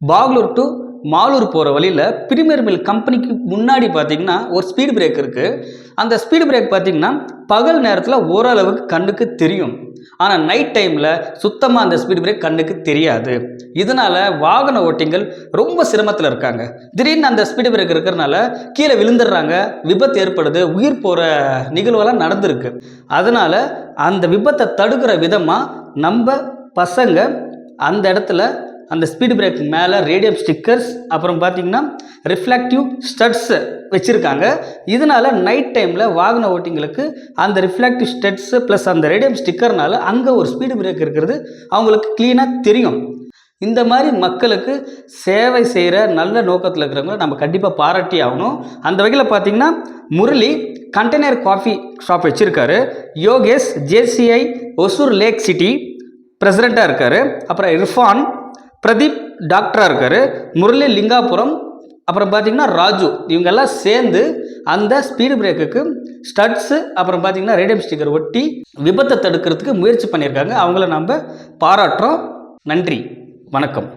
Bagalur to Malur போகிற வழியில் premier mill கம்பெனிக்கு முன்னாடி பார்த்தீங்கன்னா ஒரு ஸ்பீடு பிரேக் இருக்குது. அந்த ஸ்பீடு பிரேக் பார்த்தீங்கன்னா பகல் நேரத்தில் ஓரளவுக்கு கண்ணுக்கு தெரியும். ஆனால் நைட் டைமில் சுத்தமாக அந்த ஸ்பீடு பிரேக் கண்ணுக்கு தெரியாது. இதனால் வாகன ஓட்டிகள் ரொம்ப சிரமத்தில் இருக்காங்க. திடீர்னு அந்த ஸ்பீடு பிரேக் இருக்கிறனால கீழே விழுந்துடுறாங்க, விபத்து ஏற்படுது, உயிர் போகிற நிகழ்வெல்லாம் நடந்திருக்கு. அதனால் அந்த விபத்தை தடுக்கிற விதமாக நம்ம பசங்க அந்த இடத்துல அந்த ஸ்பீடு பிரேக் மேலே ரேடியம் ஸ்டிக்கர்ஸ், அப்புறம் பார்த்தீங்கன்னா ரிஃப்ளெக்டிவ் ஸ்டட்ஸ் வச்சுருக்காங்க. இதனால் நைட் டைமில் வாகன ஓட்டிங்களுக்கு அந்த ரிஃப்ளெக்டிவ் ஸ்டட்ஸு ப்ளஸ் அந்த ரேடியம் ஸ்டிக்கர்னால அங்கே ஒரு ஸ்பீடு பிரேக் இருக்கிறது அவங்களுக்கு க்ளீனாக தெரியும். இந்த மாதிரி மக்களுக்கு சேவை செய்கிற நல்ல நோக்கத்தில் இருக்கிறவங்கள நம்ம கண்டிப்பாக பாராட்டி ஆகணும். அந்த வகையில் பார்த்திங்கன்னா முரளி கண்டெய்னர் காஃபி ஷாப் வச்சுருக்காரு. யோகேஷ் ஜேசிஐ ஒசூர் லேக் சிட்டி பிரசிடெண்ட்டாக இருக்கார். அப்புறம் இர்ஃபான் பிரதீப் டாக்டராக இருக்கார். முரளி லிங்காபுரம், அப்புறம் பார்த்திங்கன்னா ராஜு, இவங்கெல்லாம் சேர்ந்து அந்த ஸ்பீடு பிரேக்குக்கு ஸ்டட்ஸு அப்புறம் பார்த்திங்கன்னா ரேடியம் ஸ்டிக்கர் ஒட்டி விபத்தை தடுக்கிறதுக்கு முயற்சி பண்ணியிருக்காங்க. அவங்கள நம்ம பாராட்டுறோம். நன்றி, வணக்கம்.